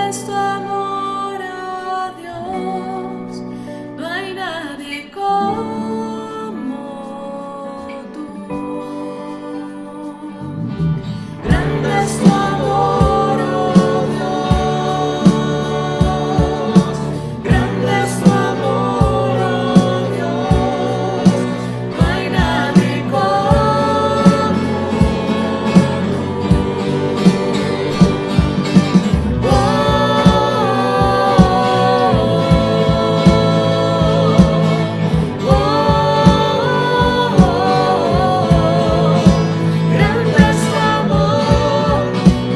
es tu amor, oh Dios, no hay nadie como tú. Grande es tu amor, oh Dios, grande es tu amor, oh Dios, no hay nadie como tú. Grande es tu amor,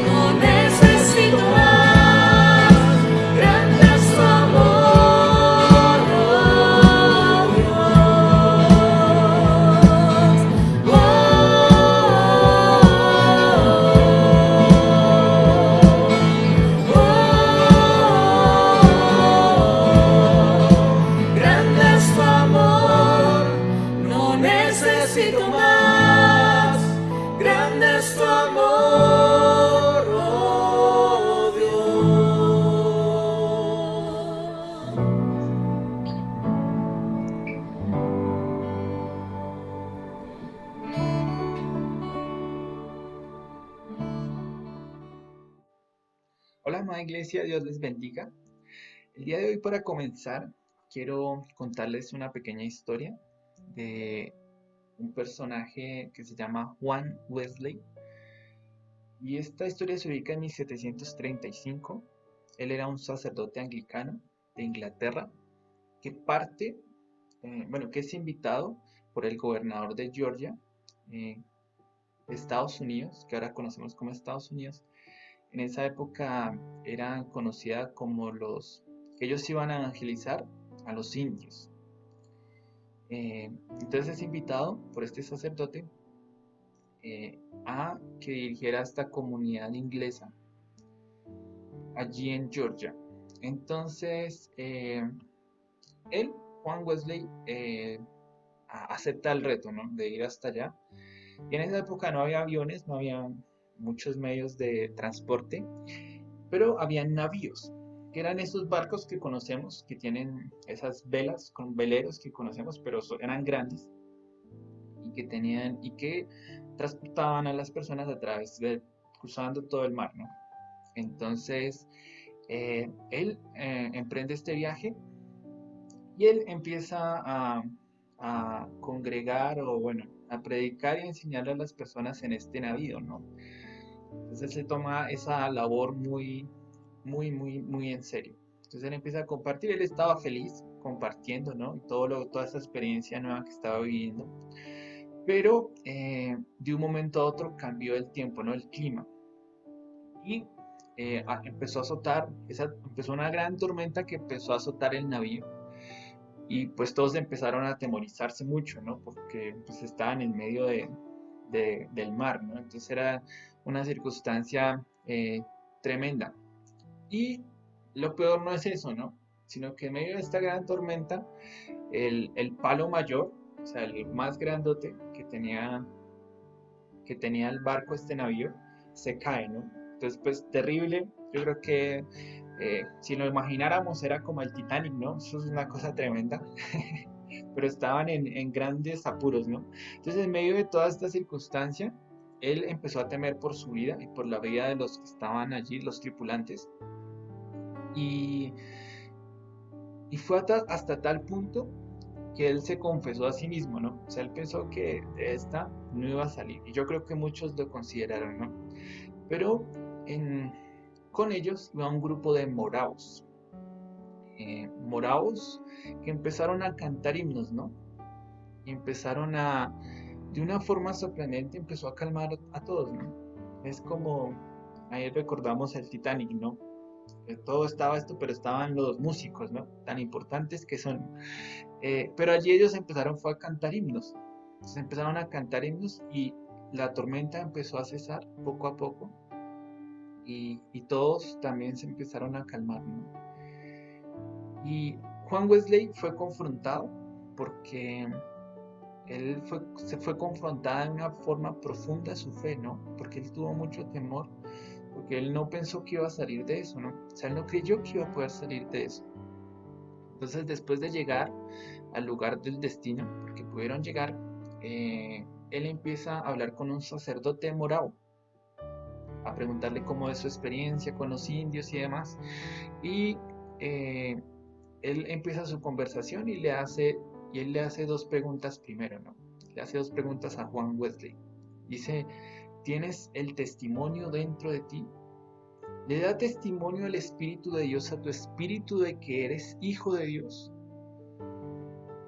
no necesito más. Grande es tu amor, oh Dios. Grande es tu amor, no necesito más. Grande es tu amor, oh Dios. Hola, amada iglesia, Dios les bendiga. El día de hoy, para comenzar, quiero contarles una pequeña historia de un personaje que se llama Juan Wesley. Y esta historia se ubica en 1735. Él era un sacerdote anglicano de Inglaterra que que es invitado por el gobernador de Georgia, eh, Estados Unidos, que ahora conocemos como Estados Unidos. En esa época era conocida como que ellos iban a evangelizar a los indios. Entonces es invitado por este sacerdote a que dirigiera esta comunidad inglesa allí en Georgia. Entonces él, Juan Wesley, acepta el reto, ¿no?, de ir hasta allá. Y en esa época no había aviones, no había muchos medios de transporte, pero había navíos, que eran esos barcos que conocemos, que tienen esas velas con veleros que conocemos, pero eran grandes y que transportaban a las personas cruzando todo el mar, ¿no? Entonces, él emprende este viaje y él empieza a congregar o, bueno, a predicar y enseñarle a las personas en este navío, ¿no? Entonces él se toma esa labor muy en serio. Entonces él empieza a compartir, él estaba feliz compartiendo, ¿no? Y toda esa experiencia nueva que estaba viviendo. Pero de un momento a otro cambió el tiempo, ¿no? El clima. Y empezó a empezó una gran tormenta que empezó a azotar el navío. Y pues todos empezaron a atemorizarse mucho, ¿no? Porque pues estaban en medio del mar, ¿no? Entonces era una circunstancia tremenda. Y lo peor no es eso, ¿no? Sino que en medio de esta gran tormenta, el palo mayor, o sea, el más grandote que tenía el barco, este navío, se cae, ¿no? Entonces, pues terrible. Yo creo que si lo imagináramos era como el Titanic, ¿no? Eso es una cosa tremenda. Pero estaban en grandes apuros, ¿no? Entonces, en medio de toda esta circunstancia, él empezó a temer por su vida y por la vida de los que estaban allí, los tripulantes. Y, y fue hasta tal punto que él se confesó a sí mismo, ¿no? O sea, él pensó que de esta no iba a salir. Y yo creo que muchos lo consideraron, ¿no? Pero en, con ellos iba un grupo de moravos que empezaron a cantar himnos, ¿no? Y empezaron de una forma sorprendente, empezó a calmar a todos, ¿no? Es como, ahí recordamos el Titanic, ¿no? Todo estaba esto, pero estaban los músicos, ¿no? Tan importantes que son. Pero allí ellos fue a cantar himnos. Entonces empezaron a cantar himnos y la tormenta empezó a cesar poco a poco y todos también se empezaron a calmar, ¿no? Y Juan Wesley fue confrontado porque se fue confrontada de una forma profunda su fe, ¿no? Porque él tuvo mucho temor porque él no pensó que iba a salir de eso, ¿no? O sea, él no creyó que iba a poder salir de eso. Entonces, después de llegar al lugar del destino, porque pudieron llegar, él empieza a hablar con un sacerdote moravo, a preguntarle cómo es su experiencia con los indios y demás. Y eh, él empieza su conversación y él le hace dos preguntas primero, ¿no? Le hace dos preguntas a Juan Wesley. Dice, ¿tienes el testimonio dentro de ti? ¿Le da testimonio el Espíritu de Dios a tu espíritu de que eres hijo de Dios?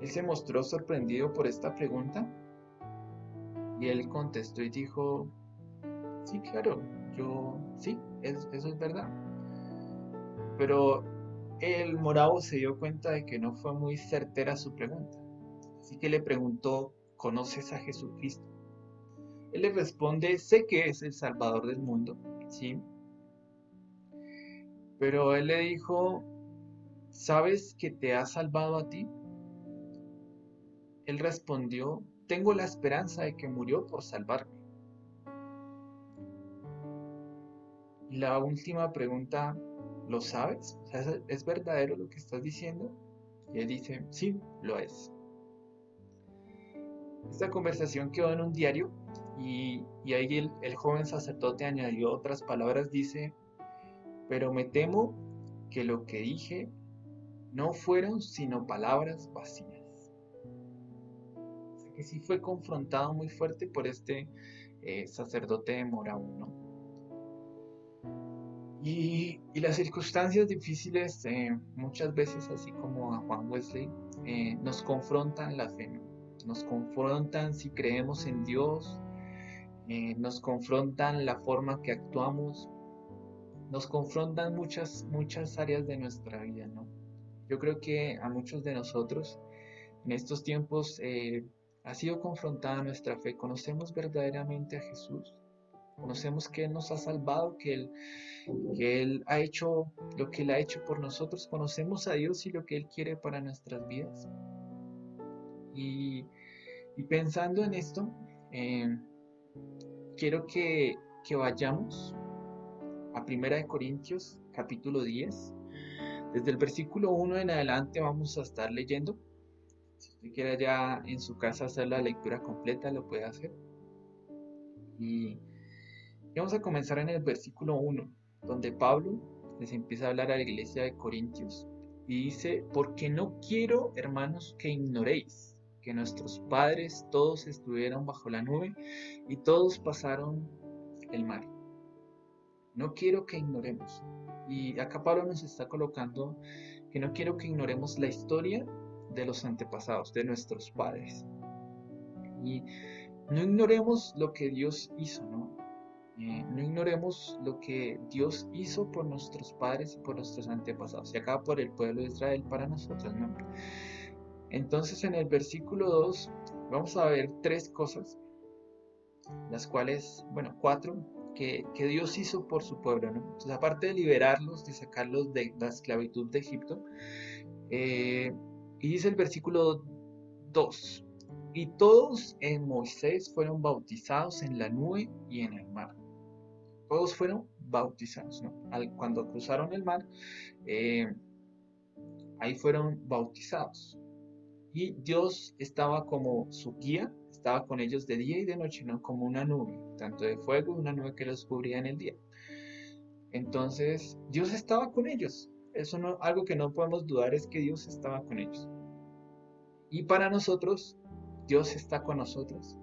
Él se mostró sorprendido por esta pregunta y él contestó y dijo, sí, claro, sí, eso es verdad. Pero el moravo se dio cuenta de que no fue muy certera su pregunta. Así que le preguntó, ¿conoces a Jesucristo? Él le responde, sé que es el Salvador del mundo, ¿sí? Pero él le dijo, ¿sabes que te ha salvado a ti? Él respondió, tengo la esperanza de que murió por salvarme. Y la última pregunta, ¿lo sabes? O sea, ¿es verdadero lo que estás diciendo? Y él dice, sí, lo es. Esta conversación quedó en un diario y ahí el joven sacerdote añadió otras palabras, dice, pero me temo que lo que dije no fueron sino palabras vacías. O sea que sí fue confrontado muy fuerte por este sacerdote de Morao, ¿no? Y las circunstancias difíciles, muchas veces, así como a Juan Wesley, nos confrontan la fe, ¿no? Nos confrontan si creemos en Dios, nos confrontan la forma que actuamos, nos confrontan muchas áreas de nuestra vida, ¿no? Yo creo que a muchos de nosotros en estos tiempos ha sido confrontada nuestra fe. ¿Conocemos verdaderamente a Jesús? Conocemos que Él nos ha salvado, que Él ha hecho lo que Él ha hecho por nosotros. Conocemos a Dios y lo que Él quiere para nuestras vidas. Y, y pensando en esto, eh, quiero que vayamos a 1 Corintios capítulo 10. Desde el versículo 1 en adelante vamos a estar leyendo. Si usted quiere ya en su casa hacer la lectura completa, lo puede hacer. Y vamos a comenzar en el versículo 1, donde Pablo les empieza a hablar a la iglesia de Corintios y dice, porque no quiero, hermanos, que ignoréis que nuestros padres todos estuvieron bajo la nube y todos pasaron el mar. No quiero que ignoremos. Y acá Pablo nos está colocando que no quiero que ignoremos la historia de los antepasados, de nuestros padres. Y no ignoremos lo que Dios hizo, ¿no? No ignoremos lo que Dios hizo por nuestros padres y por nuestros antepasados, y acá por el pueblo de Israel para nosotros, ¿no? Entonces en el versículo 2 vamos a ver tres cosas, las cuales, bueno, cuatro, que Dios hizo por su pueblo, ¿no? Entonces aparte de liberarlos, de sacarlos de la esclavitud de Egipto, y dice el versículo 2, y todos en Moisés fueron bautizados en la nube y en el mar. Todos fueron bautizados, ¿no? Cuando cruzaron el mar, ahí fueron bautizados. Y Dios estaba como su guía, estaba con ellos de día y de noche, ¿no? Como una nube, tanto de fuego, una nube que los cubría en el día. Entonces, Dios estaba con ellos. Eso no, algo que no podemos dudar es que Dios estaba con ellos. Y para nosotros, Dios está con nosotros.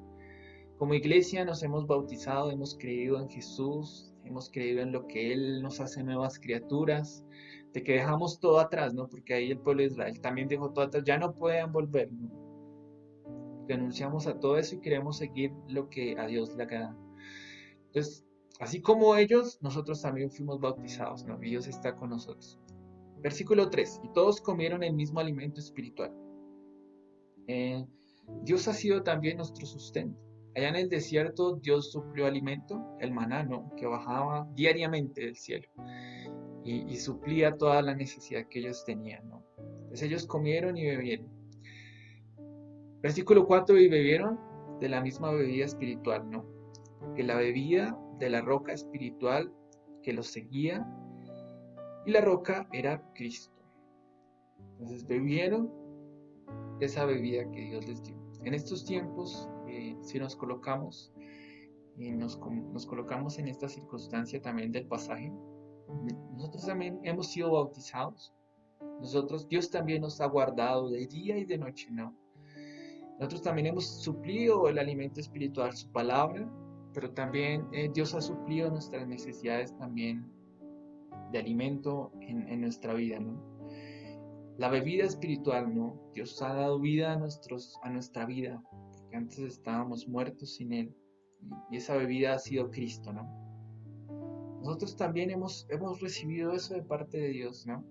Como iglesia nos hemos bautizado, hemos creído en Jesús, hemos creído en lo que Él nos hace nuevas criaturas, de que dejamos todo atrás, ¿no? Porque ahí el pueblo de Israel también dejó todo atrás, ya no pueden volver, ¿no? Renunciamos a todo eso y queremos seguir lo que a Dios le agrada. Entonces, así como ellos, nosotros también fuimos bautizados, ¿no? Y Dios está con nosotros. Versículo 3, y todos comieron el mismo alimento espiritual. Dios ha sido también nuestro sustento. Allá en el desierto Dios suplió alimento, el maná, ¿no? Que bajaba diariamente del cielo y suplía toda la necesidad que ellos tenían, ¿no? Entonces ellos comieron y bebieron. Versículo 4, y bebieron de la misma bebida espiritual, ¿no? Que la bebida de la roca espiritual que los seguía, y la roca era Cristo. Entonces bebieron esa bebida que Dios les dio. En estos tiempos, si nos colocamos nos colocamos en esta circunstancia también del pasaje, nosotros también hemos sido bautizados. Dios también nos ha guardado de día y de noche, ¿no? Nosotros también hemos suplido el alimento espiritual, su palabra, pero también Dios ha suplido nuestras necesidades también de alimento en nuestra vida, ¿no? La bebida espiritual, ¿no? Dios ha dado vida a nuestra vida, porque antes estábamos muertos sin Él, y esa bebida ha sido Cristo, ¿no? Nosotros también hemos recibido eso de parte de Dios, ¿no?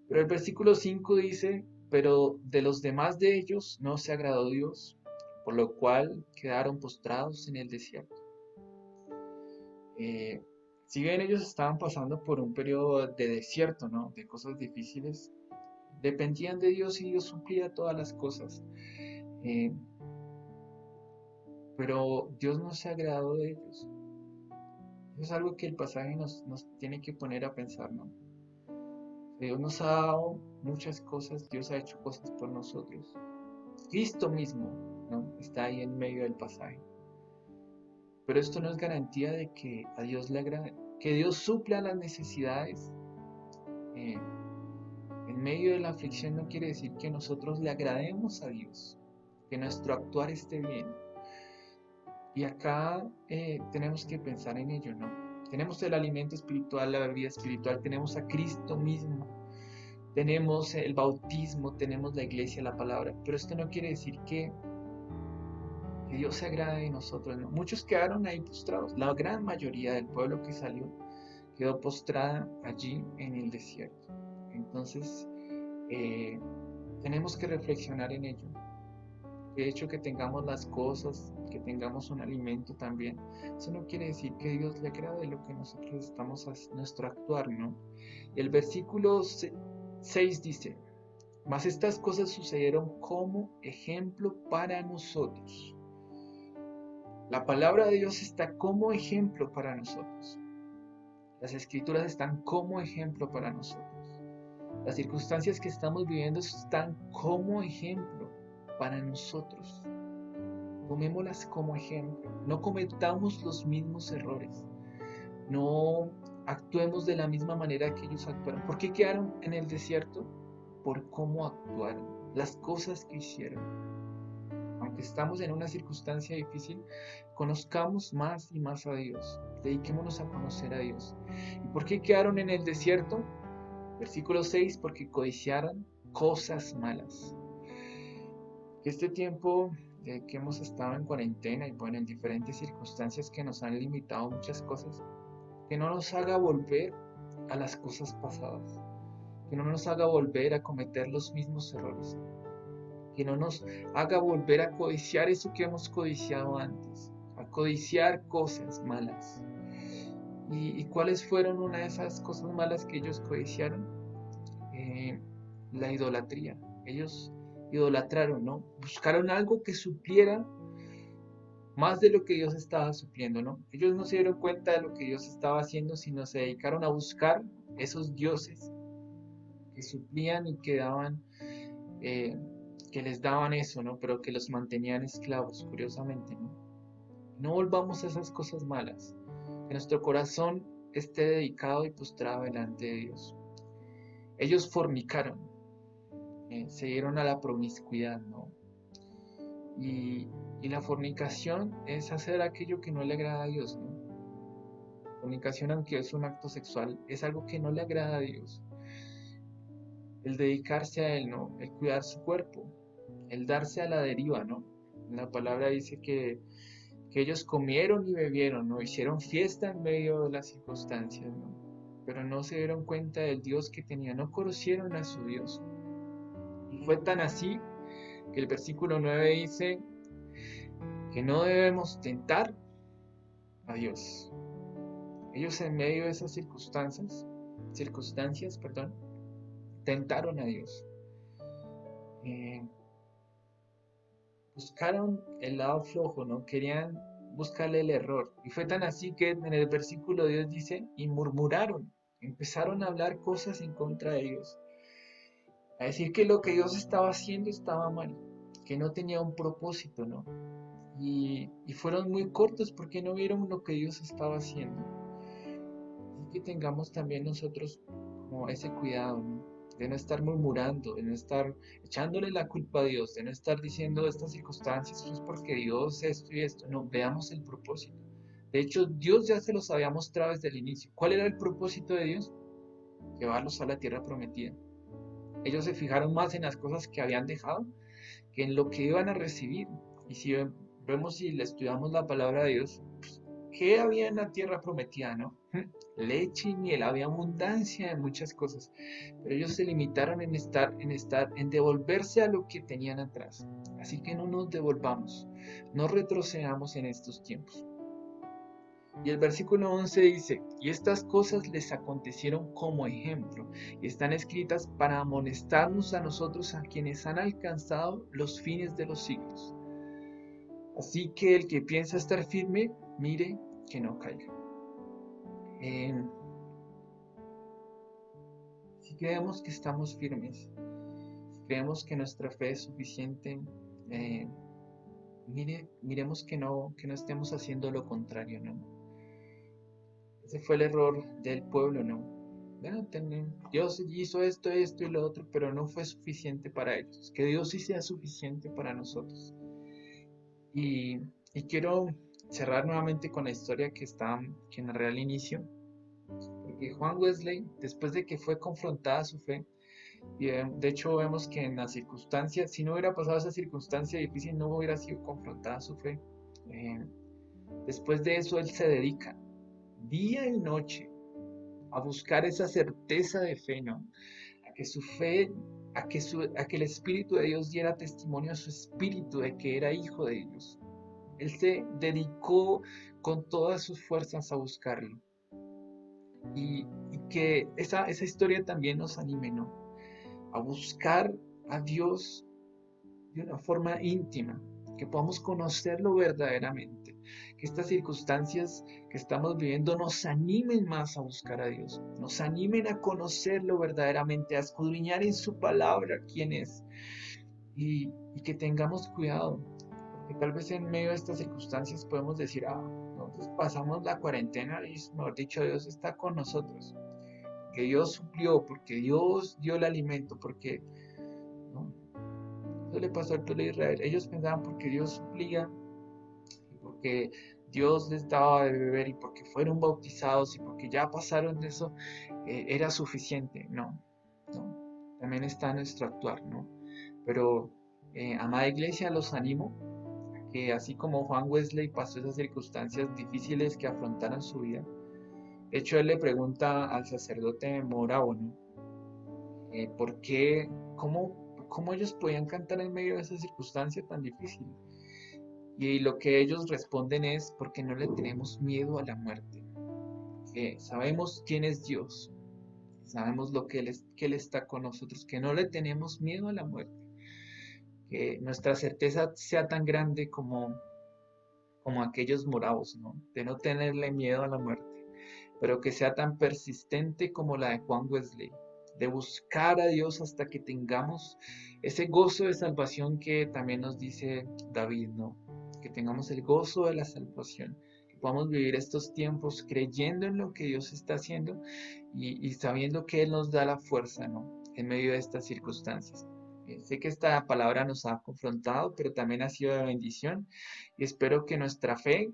Pero el versículo 5 dice, pero de los demás de ellos no se agradó Dios, por lo cual quedaron postrados en el desierto. Si bien ellos estaban pasando por un periodo de desierto, ¿no? De cosas difíciles, dependían de Dios y Dios suplía todas las cosas. Pero Dios no se agradó de ellos. Eso es algo que el pasaje nos tiene que poner a pensar, ¿no? Dios nos ha dado muchas cosas, Dios ha hecho cosas por nosotros. Cristo mismo, ¿no? Está ahí en medio del pasaje. Pero esto no es garantía de que a Dios le agrade, que Dios supla las necesidades. En medio de la aflicción no quiere decir que nosotros le agrademos a Dios, que nuestro actuar esté bien. Y acá tenemos que pensar en ello, ¿no? Tenemos el alimento espiritual, la bebida espiritual, tenemos a Cristo mismo, tenemos el bautismo, tenemos la iglesia, la palabra, pero esto no quiere decir que Dios se agrade de nosotros, ¿no? Muchos quedaron ahí postrados, la gran mayoría del pueblo que salió quedó postrada allí en el desierto. Entonces, tenemos que reflexionar en ello. De hecho, que tengamos las cosas, que tengamos un alimento también, eso no quiere decir que Dios le agrade lo que nosotros estamos haciendo, nuestro actuar, ¿no? Y el versículo 6 dice, mas estas cosas sucedieron como ejemplo para nosotros. La palabra de Dios está como ejemplo para nosotros. Las escrituras están como ejemplo para nosotros. Las circunstancias que estamos viviendo están como ejemplo para nosotros. Tomémoslas como ejemplo. No cometamos los mismos errores. No actuemos de la misma manera que ellos actuaron. ¿Por qué quedaron en el desierto? Por cómo actuaron, las cosas que hicieron. Aunque estamos en una circunstancia difícil, conozcamos más y más a Dios. Dediquémonos a conocer a Dios. ¿Y por qué quedaron en el desierto? Versículo 6, porque codiciaron cosas malas. Este tiempo que hemos estado en cuarentena y bueno, en diferentes circunstancias que nos han limitado muchas cosas, que no nos haga volver a las cosas pasadas, que no nos haga volver a cometer los mismos errores, que no nos haga volver a codiciar eso que hemos codiciado antes, a codiciar cosas malas. ¿Y cuáles fueron una de esas cosas malas que ellos codiciaron? La idolatría. Ellos idolatraron, ¿no? Buscaron algo que supliera más de lo que Dios estaba supliendo, ¿no? Ellos no se dieron cuenta de lo que Dios estaba haciendo, sino se dedicaron a buscar esos dioses que suplían y que daban, que les daban eso, ¿no? Pero que los mantenían esclavos, curiosamente, ¿no? No volvamos a esas cosas malas. Que nuestro corazón esté dedicado y postrado delante de Dios. Ellos fornicaron, se dieron a la promiscuidad, ¿no? Y la fornicación es hacer aquello que no le agrada a Dios, ¿no? Fornicación, aunque es un acto sexual, es algo que no le agrada a Dios. El dedicarse a Él, ¿no? El cuidar su cuerpo, el darse a la deriva, ¿no? La palabra dice que ellos comieron y bebieron, ¿no? Hicieron fiesta en medio de las circunstancias, ¿no? Pero no se dieron cuenta del Dios que tenían, no conocieron a su Dios. Y fue tan así que el versículo 9 dice que no debemos tentar a Dios. Ellos en medio de esas circunstancias, tentaron a Dios. Buscaron el lado flojo, ¿no? Querían búscale el error. Y fue tan así que en el versículo Dios dice, y murmuraron, empezaron a hablar cosas en contra de Dios, a decir que lo que Dios estaba haciendo estaba mal, que no tenía un propósito, ¿no? Y fueron muy cortos porque no vieron lo que Dios estaba haciendo. Así que tengamos también nosotros como ese cuidado, ¿no? De no estar murmurando, de no estar echándole la culpa a Dios, de no estar diciendo estas circunstancias es porque Dios esto y esto. No, veamos el propósito. De hecho, Dios ya se los había mostrado desde el inicio. ¿Cuál era el propósito de Dios? Llevarlos a la tierra prometida. Ellos se fijaron más en las cosas que habían dejado que en lo que iban a recibir. Y si vemos y le estudiamos la palabra de Dios, pues, ¿qué había en la tierra prometida, no? Leche y miel, había abundancia en muchas cosas, pero ellos se limitaron en devolverse a lo que tenían atrás. Así que no nos devolvamos, no retrocedamos en estos tiempos. Y el versículo 11 dice, y estas cosas les acontecieron como ejemplo, y están escritas para amonestarnos a nosotros, a quienes han alcanzado los fines de los siglos. Así que el que piensa estar firme, mire que no caiga. Si creemos que estamos firmes, si creemos que nuestra fe es suficiente, miremos que no estemos haciendo lo contrario, ¿no? Ese fue el error del pueblo, ¿no? Bueno, Dios hizo esto, esto y lo otro, pero no fue suficiente para ellos. Que Dios sí sea suficiente para nosotros. Y quiero cerrar nuevamente con la historia que narré al inicio. Porque Juan Wesley, después de que fue confrontada su fe, y de hecho vemos que en las circunstancias, si no hubiera pasado esa circunstancia difícil, no hubiera sido confrontada su fe. Eh, Después de eso, él se dedica día y noche a buscar esa certeza de fe, ¿no? A que su fe, a que el Espíritu de Dios diera testimonio a su espíritu de que era hijo de Dios. Él se dedicó con todas sus fuerzas a buscarlo. Y que esa historia también nos anime, ¿no? A buscar a Dios de una forma íntima, que podamos conocerlo verdaderamente, que estas circunstancias que estamos viviendo nos animen más a buscar a Dios, nos animen a conocerlo verdaderamente, a escudriñar en su palabra quién es, y que tengamos cuidado, porque tal vez en medio de estas circunstancias podemos decir, nosotros pasamos la cuarentena y, mejor dicho, Dios está con nosotros, que Dios suplió, porque Dios dio el alimento, porque, ¿no? Eso le pasó al pueblo de Israel. Ellos pensaban porque Dios suplía, y porque Dios les daba de beber, y porque fueron bautizados, y porque ya pasaron de eso, era suficiente. No, no. También está nuestro actuar, ¿no? Pero, amada iglesia, los animo a que así como Juan Wesley pasó esas circunstancias difíciles que afrontaron su vida. De hecho, él le pregunta al sacerdote moravo, ¿no? ¿Por qué, cómo ellos podían cantar en medio de esa circunstancia tan difícil? Y lo que ellos responden es porque no le tenemos miedo a la muerte. Que sabemos quién es Dios, sabemos lo que Él está con nosotros, que no le tenemos miedo a la muerte. Que nuestra certeza sea tan grande como aquellos moravos, ¿no? De no tenerle miedo a la muerte, pero que sea tan persistente como la de Juan Wesley, de buscar a Dios hasta que tengamos ese gozo de salvación que también nos dice David, ¿no? Que tengamos el gozo de la salvación, que podamos vivir estos tiempos creyendo en lo que Dios está haciendo y sabiendo que Él nos da la fuerza, ¿no? En medio de estas circunstancias. Sé que esta palabra nos ha confrontado, pero también ha sido de bendición y espero que nuestra fe,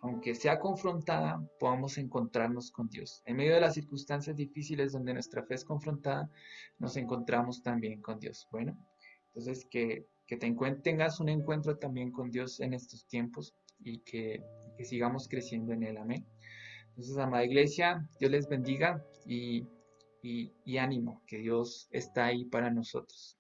aunque sea confrontada, podamos encontrarnos con Dios. En medio de las circunstancias difíciles donde nuestra fe es confrontada, nos encontramos también con Dios. Bueno, entonces que tengas un encuentro también con Dios en estos tiempos y que sigamos creciendo en Él. Amén. Entonces, amada iglesia, Dios les bendiga y ánimo, que Dios está ahí para nosotros.